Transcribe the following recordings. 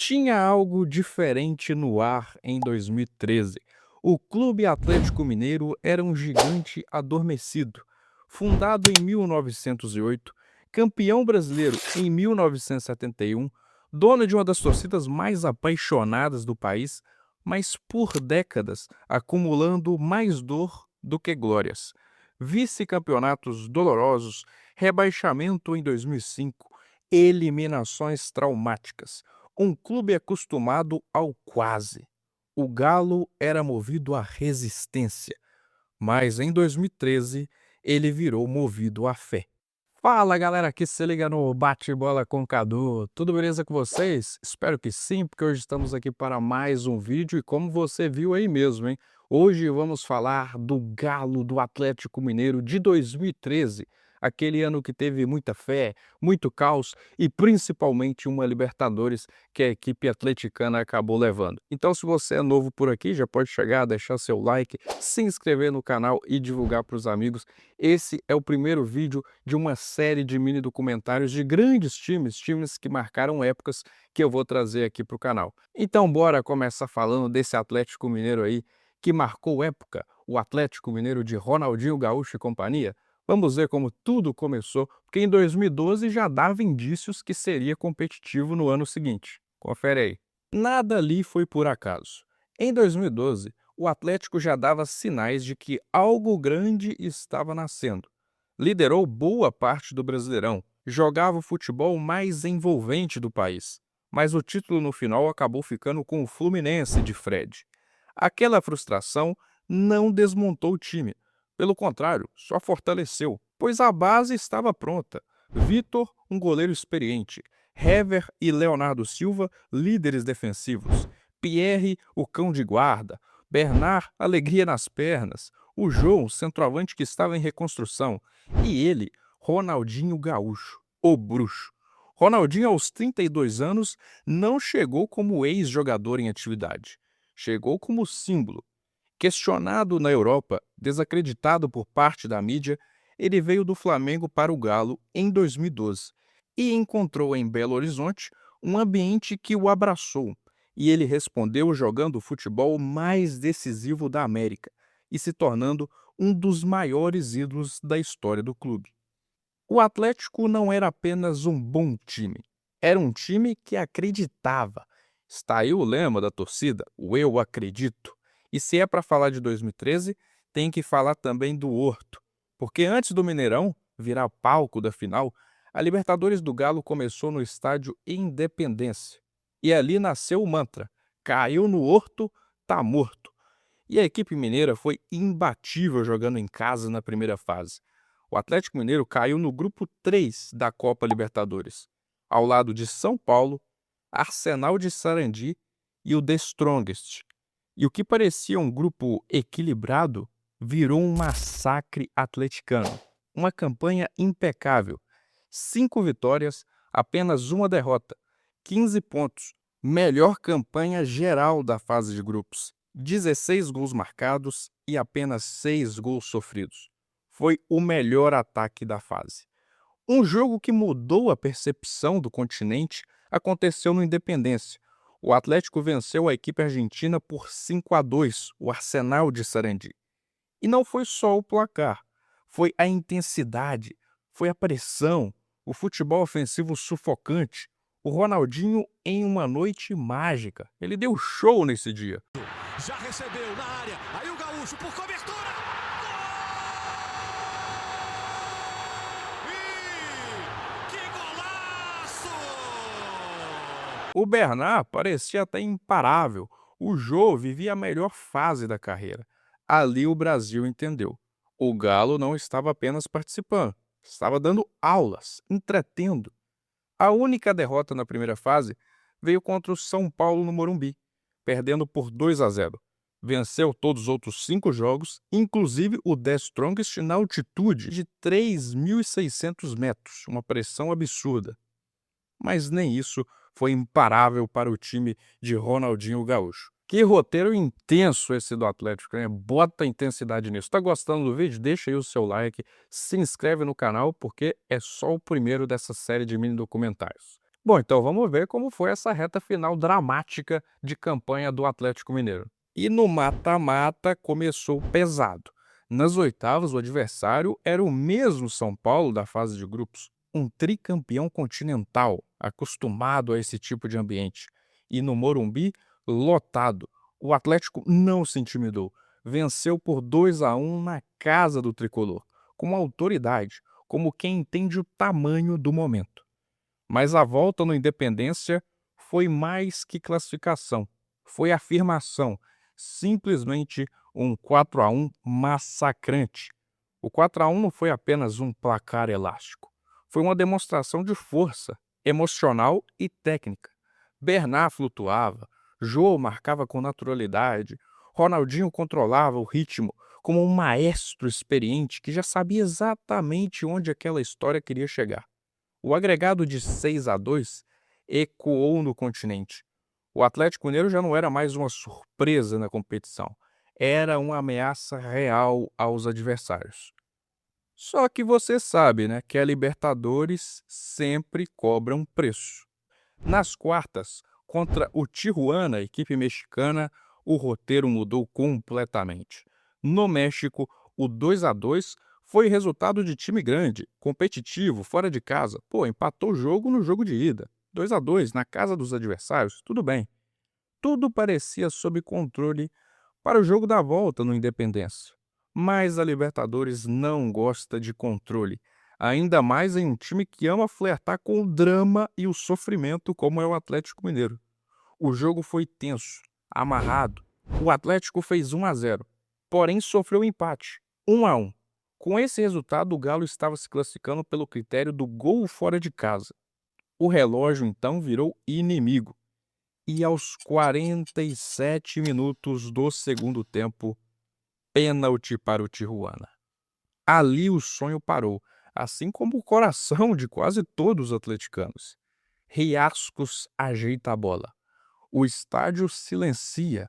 Tinha algo diferente no ar em 2013. O Clube Atlético Mineiro era um gigante adormecido. Fundado em 1908, campeão brasileiro em 1971, dono de uma das torcidas mais apaixonadas do país, mas por décadas acumulando mais dor do que glórias. Vice-campeonatos dolorosos, rebaixamento em 2005, eliminações traumáticas. Um clube acostumado ao quase. O Galo era movido à resistência, mas em 2013 ele virou movido à fé. Fala galera, aqui se liga no Bate-Bola com Cadu. Tudo beleza com vocês? Espero que sim, porque hoje estamos aqui para mais um vídeo e como você viu aí mesmo, hein? Hoje vamos falar do Galo do Atlético Mineiro de 2013, aquele ano que teve muita fé, muito caos e principalmente uma Libertadores que a equipe atleticana acabou levando. Então se você é novo por aqui, já pode chegar, deixar seu like, se inscrever no canal e divulgar para os amigos. Esse é o primeiro vídeo de uma série de mini documentários de grandes times que marcaram épocas que eu vou trazer aqui para o canal. Então bora começar falando desse Atlético Mineiro aí que marcou época, o Atlético Mineiro de Ronaldinho Gaúcho e companhia. Vamos ver como tudo começou, porque em 2012 já dava indícios que seria competitivo no ano seguinte. Confere aí. Nada ali foi por acaso. Em 2012, o Atlético já dava sinais de que algo grande estava nascendo. Liderou boa parte do Brasileirão, jogava o futebol mais envolvente do país, mas o título no final acabou ficando com o Fluminense de Fred. Aquela frustração não desmontou o time, pelo contrário, só fortaleceu, pois a base estava pronta. Vitor, um goleiro experiente, Hever e Leonardo Silva, líderes defensivos, Pierre, o cão de guarda, Bernard, alegria nas pernas, o João, centroavante que estava em reconstrução, e ele, Ronaldinho Gaúcho, o bruxo. Ronaldinho, aos 32 anos, não chegou como ex-jogador em atividade. Chegou como símbolo. Questionado na Europa, desacreditado por parte da mídia, ele veio do Flamengo para o Galo em 2012 e encontrou em Belo Horizonte um ambiente que o abraçou, e ele respondeu jogando o futebol mais decisivo da América e se tornando um dos maiores ídolos da história do clube. O Atlético não era apenas um bom time, era um time que acreditava. Está aí o lema da torcida, o Eu Acredito. E se é para falar de 2013, tem que falar também do Horto, porque antes do Mineirão virar palco da final, a Libertadores do Galo começou no estádio Independência. E ali nasceu o mantra: caiu no Horto, tá morto. E a equipe mineira foi imbatível jogando em casa na primeira fase. O Atlético Mineiro caiu no grupo 3 da Copa Libertadores, ao lado de São Paulo, Arsenal de Sarandi e o The Strongest. E o que parecia um grupo equilibrado virou um massacre atleticano. Uma campanha impecável. 5 vitórias, apenas uma derrota, 15 pontos. Melhor campanha geral da fase de grupos. 16 gols marcados e apenas 6 gols sofridos. Foi o melhor ataque da fase. Um jogo que mudou a percepção do continente aconteceu no Independência. O Atlético venceu a equipe argentina por 5-2, o Arsenal de Sarandi. E não foi só o placar, foi a intensidade, foi a pressão, o futebol ofensivo sufocante. O Ronaldinho em uma noite mágica. Ele deu show nesse dia. Já recebeu na área, aí o Gaúcho por cobertura. Que golaço! O Bernard parecia até imparável. O Jô vivia a melhor fase da carreira. Ali o Brasil entendeu. O Galo não estava apenas participando, estava dando aulas, entretendo. A única derrota na primeira fase veio contra o São Paulo no Morumbi, perdendo por 2-0. Venceu todos os outros 5 jogos, inclusive o The Strongest na altitude de 3.600 metros, uma pressão absurda. Mas nem isso foi imparável para o time de Ronaldinho Gaúcho. Que roteiro intenso esse do Atlético, né? Bota intensidade nisso. Tá gostando do vídeo? Deixa aí o seu like, se inscreve no canal, porque é só o primeiro dessa série de mini documentários. Bom, então vamos ver como foi essa reta final dramática de campanha do Atlético Mineiro. E no mata-mata começou pesado. Nas oitavas, o adversário era o mesmo São Paulo da fase de grupos, um tricampeão continental, acostumado a esse tipo de ambiente. E no Morumbi, lotado. O Atlético não se intimidou. Venceu por 2-1 na casa do tricolor, com autoridade, como quem entende o tamanho do momento. Mas a volta no Independência foi mais que classificação, foi afirmação, simplesmente um 4-1 massacrante. O 4-1 não foi apenas um placar elástico, foi uma demonstração de força emocional e técnica. Bernard flutuava, Jô marcava com naturalidade, Ronaldinho controlava o ritmo como um maestro experiente que já sabia exatamente onde aquela história queria chegar. O agregado de 6-2 ecoou no continente. O Atlético Mineiro já não era mais uma surpresa na competição, era uma ameaça real aos adversários. Só que você sabe, né, que a Libertadores sempre cobra um preço. Nas quartas, contra o Tijuana, equipe mexicana, o roteiro mudou completamente. No México, o 2-2 foi resultado de time grande, competitivo, fora de casa. Pô, empatou o jogo no jogo de ida. 2-2 na casa dos adversários, tudo bem. Tudo parecia sob controle para o jogo da volta no Independência. Mas a Libertadores não gosta de controle, ainda mais em um time que ama flertar com o drama e o sofrimento como é o Atlético Mineiro. O jogo foi tenso, amarrado. O Atlético fez 1-0, porém sofreu empate, 1-1. Com esse resultado, o Galo estava se classificando pelo critério do gol fora de casa. O relógio então virou inimigo. E aos 47 minutos do segundo tempo, pênalti para o Tijuana. Ali o sonho parou, assim como o coração de quase todos os atleticanos. Riascos ajeita a bola. O estádio silencia.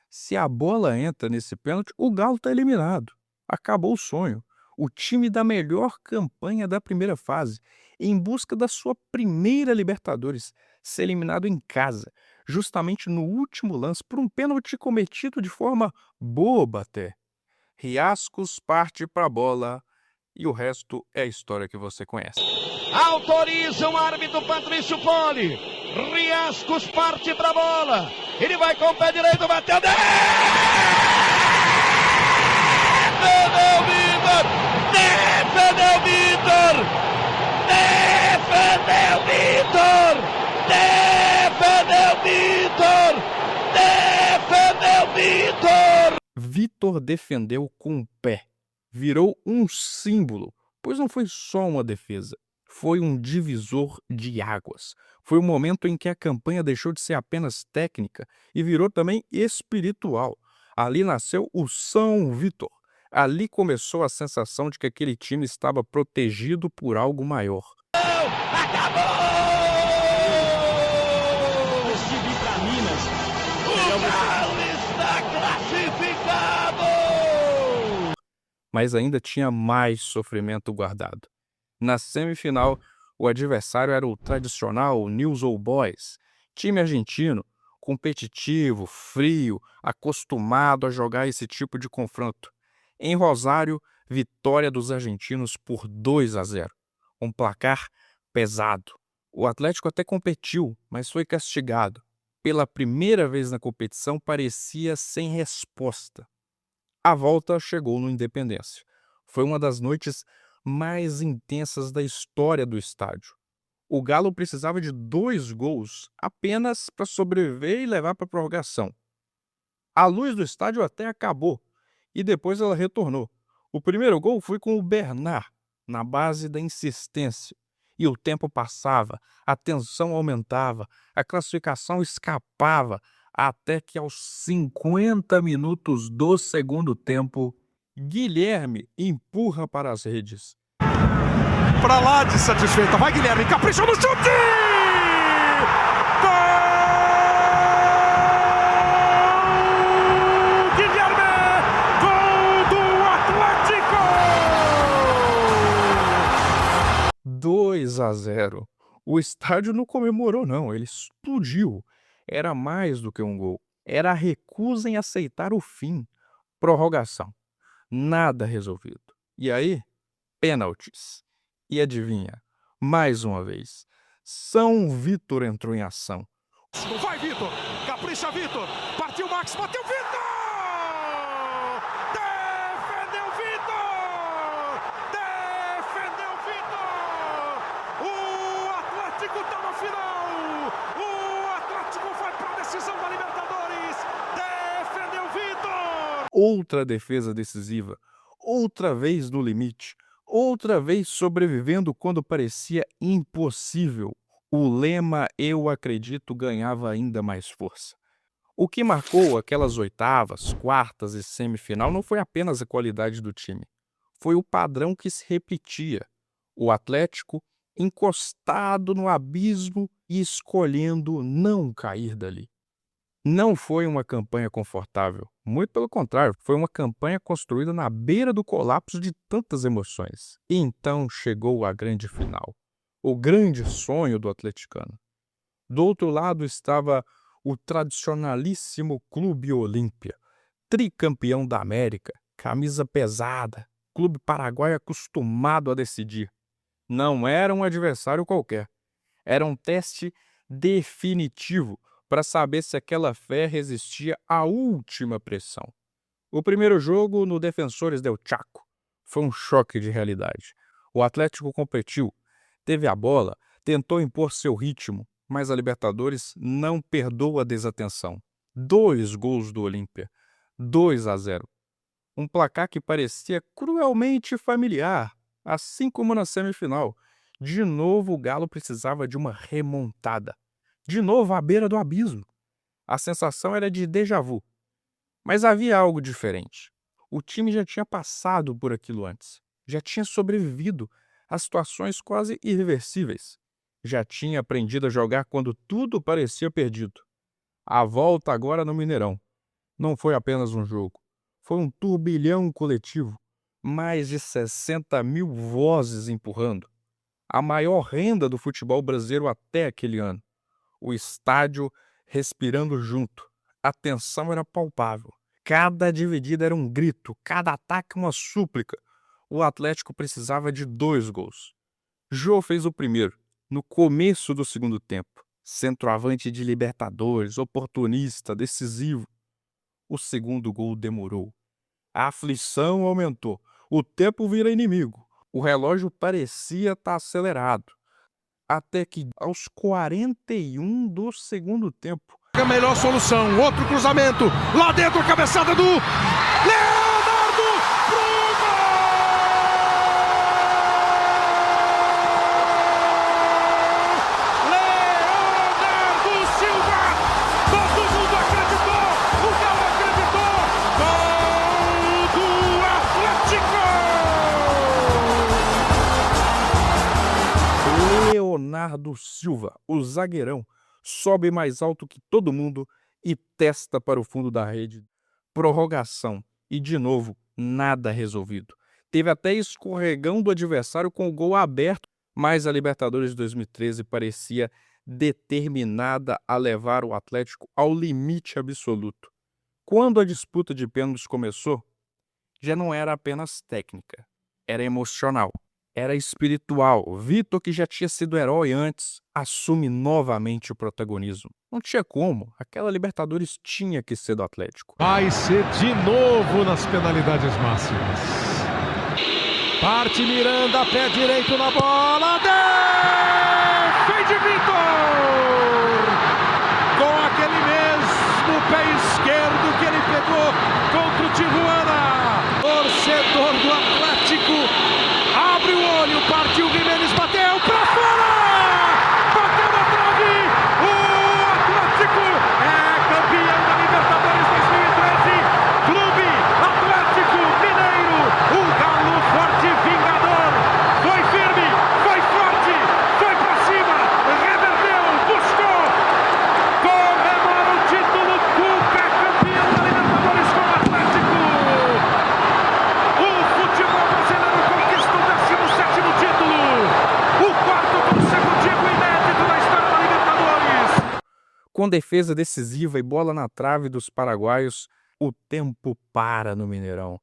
Se a bola entra nesse pênalti, o Galo está eliminado. Acabou o sonho. O time da melhor campanha da primeira fase, em busca da sua primeira Libertadores, ser eliminado em casa, justamente no último lance, por um pênalti cometido de forma boba até. Riascos parte para a bola e o resto é a história que você conhece. Autoriza o árbitro Patrício Poli. Riascos parte para a bola. Ele vai com o pé direito, bateu. Defendeu Vitor! Defendeu Vitor! Defendeu Vitor! Defendeu Vitor! Defendeu Vitor! Vitor defendeu com o pé. Virou um símbolo, pois não foi só uma defesa. Foi um divisor de águas. Foi o momento em que a campanha deixou de ser apenas técnica e virou também espiritual. Ali nasceu o São Vitor. Ali começou a sensação de que aquele time estava protegido por algo maior. Acabou! Estive para Minas. O Galo está classificado! Mas ainda tinha mais sofrimento guardado. Na semifinal, o adversário era o tradicional News Old Boys, time argentino, competitivo, frio, acostumado a jogar esse tipo de confronto. Em Rosário, vitória dos argentinos por 2-0. Um placar pesado. O Atlético até competiu, mas foi castigado. Pela primeira vez na competição, parecia sem resposta. A volta chegou no Independência. Foi uma das noites mais intensas da história do estádio. O Galo precisava de 2 gols apenas para sobreviver e levar para a prorrogação. A luz do estádio até acabou e depois ela retornou. O primeiro gol foi com o Bernard, na base da insistência. E o tempo passava, a tensão aumentava, a classificação escapava, até que aos 50 minutos do segundo tempo, Guilherme empurra para as redes. Pra lá de satisfeita, vai Guilherme, caprichou no chute! Gol! Guilherme! Gol do Atlético! 2-0. O estádio não comemorou não, ele explodiu. Era mais do que um gol, era a recusa em aceitar o fim. Prorrogação, nada resolvido. E aí, pênaltis. E adivinha? Mais uma vez, São Vítor entrou em ação. Vai, Vitor! Capricha, Vitor! Partiu, Max! Bateu, Vitor! Defendeu, Vitor! Defendeu, Vitor! O Atlético tá na final! O Atlético vai pra decisão da Libertadores! Defendeu, Vitor! Outra defesa decisiva, outra vez no limite, outra vez sobrevivendo quando parecia impossível. O lema "Eu acredito" ganhava ainda mais força. O que marcou aquelas oitavas, quartas e semifinal não foi apenas a qualidade do time. Foi o padrão que se repetia. O Atlético encostado no abismo e escolhendo não cair dali. Não foi uma campanha confortável. Muito pelo contrário, foi uma campanha construída na beira do colapso de tantas emoções. E então chegou a grande final. O grande sonho do atleticano. Do outro lado estava o tradicionalíssimo Clube Olímpia, tricampeão da América, camisa pesada, clube paraguaio acostumado a decidir. Não era um adversário qualquer, era um teste definitivo para saber se aquela fé resistia à última pressão. O primeiro jogo no Defensores del Chaco foi um choque de realidade. O Atlético competiu, teve a bola, tentou impor seu ritmo, mas a Libertadores não perdoa a desatenção. 2 gols do Olímpia, 2-0. Um placar que parecia cruelmente familiar, assim como na semifinal. De novo o Galo precisava de uma remontada. De novo à beira do abismo. A sensação era de déjà vu. Mas havia algo diferente. O time já tinha passado por aquilo antes. Já tinha sobrevivido a situações quase irreversíveis. Já tinha aprendido a jogar quando tudo parecia perdido. A volta agora no Mineirão. Não foi apenas um jogo. Foi um turbilhão coletivo. Mais de 60 mil vozes empurrando. A maior renda do futebol brasileiro até aquele ano. O estádio respirando junto. A tensão era palpável. Cada dividida era um grito, cada ataque uma súplica. O Atlético precisava de 2 gols. Jô fez o primeiro, no começo do segundo tempo. Centroavante de Libertadores, oportunista, decisivo. O segundo gol demorou. A aflição aumentou. O tempo vira inimigo. O relógio parecia estar acelerado. Até que, aos 41 do segundo tempo... A melhor solução, outro cruzamento. Lá dentro, cabeçada do... Leonardo pro gol! Leonardo Silva! Todo mundo acreditou! O Galo acreditou! Gol do Atlético! Leonardo Silva, o zagueirão, sobe mais alto que todo mundo e testa para o fundo da rede. Prorrogação. E de novo, nada resolvido. Teve até escorregão do adversário com o gol aberto, mas a Libertadores de 2013 parecia determinada a levar o Atlético ao limite absoluto. Quando a disputa de pênaltis começou, já não era apenas técnica, era emocional. Era espiritual. Vitor, que já tinha sido herói antes, assume novamente o protagonismo. Não tinha como. Aquela Libertadores tinha que ser do Atlético. Vai ser de novo nas penalidades máximas. Parte Miranda, pé direito na bola. Defende Vitor! Com aquele mesmo pé esquerdo que ele pegou contra o Tijuana. Torcedor do Atlético. Abre o olho, partiu, Gimenez bateu pra fora! Bateu na trave! O Atlético é campeão da Libertadores 2013! Clube Atlético Mineiro! O Galo forte vingador! Foi firme, foi forte, foi pra cima, reverteu, buscou! Comemora o título, Cuca campeão da Libertadores com o Atlético! Com defesa decisiva e bola na trave dos paraguaios, o tempo para no Mineirão.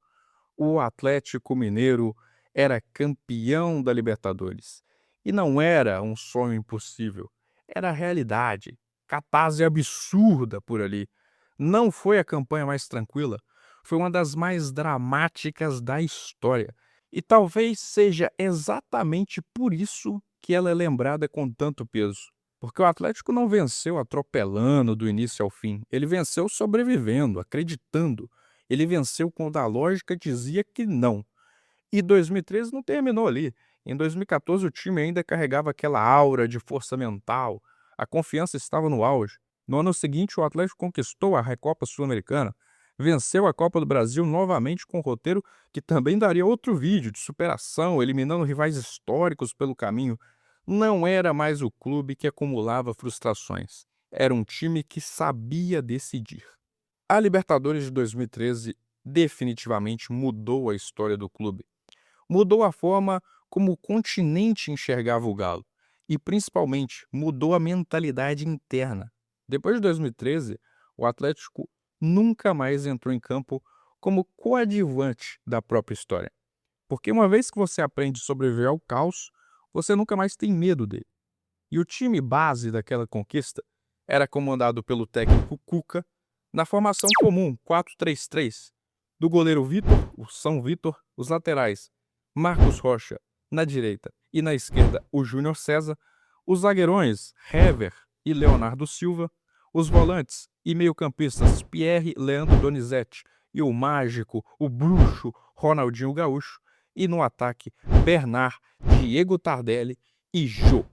O Atlético Mineiro era campeão da Libertadores. E não era um sonho impossível, era a realidade. Catarse absurda por ali. Não foi a campanha mais tranquila, foi uma das mais dramáticas da história. E talvez seja exatamente por isso que ela é lembrada com tanto peso. Porque o Atlético não venceu atropelando do início ao fim, ele venceu sobrevivendo, acreditando. Ele venceu quando a lógica dizia que não. E 2013 não terminou ali. Em 2014 o time ainda carregava aquela aura de força mental, a confiança estava no auge. No ano seguinte o Atlético conquistou a Recopa Sul-Americana, venceu a Copa do Brasil novamente com um roteiro que também daria outro vídeo de superação, eliminando rivais históricos pelo caminho. Não era mais o clube que acumulava frustrações, era um time que sabia decidir. A Libertadores de 2013 definitivamente mudou a história do clube. Mudou a forma como o continente enxergava o Galo e, principalmente, mudou a mentalidade interna. Depois de 2013, o Atlético nunca mais entrou em campo como coadjuvante da própria história. Porque uma vez que você aprende a sobreviver ao caos, você nunca mais tem medo dele. E o time base daquela conquista era comandado pelo técnico Cuca, na formação comum 4-3-3, do goleiro Vitor, o São Vitor, os laterais Marcos Rocha na direita e na esquerda o Júnior César, os zagueirões Hever e Leonardo Silva, os volantes e meio-campistas Pierre Leandro Donizete e o mágico, o bruxo Ronaldinho Gaúcho, e no ataque Bernard, Diego Tardelli e Jô.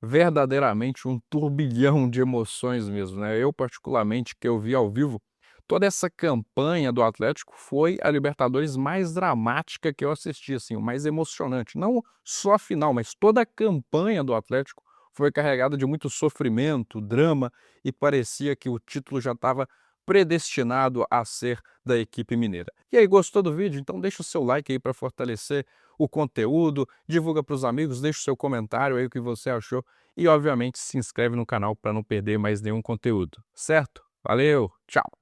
Verdadeiramente um turbilhão de emoções mesmo, né? Eu, particularmente, que eu vi ao vivo, toda essa campanha do Atlético foi a Libertadores mais dramática que eu assisti, assim, o mais emocionante. Não só a final, mas toda a campanha do Atlético foi carregada de muito sofrimento, drama, e parecia que o título já estava predestinado a ser da equipe mineira. E aí, gostou do vídeo? Então deixa o seu like aí para fortalecer o conteúdo, divulga para os amigos, deixa o seu comentário aí o que você achou e, obviamente, se inscreve no canal para não perder mais nenhum conteúdo, certo? Valeu, tchau!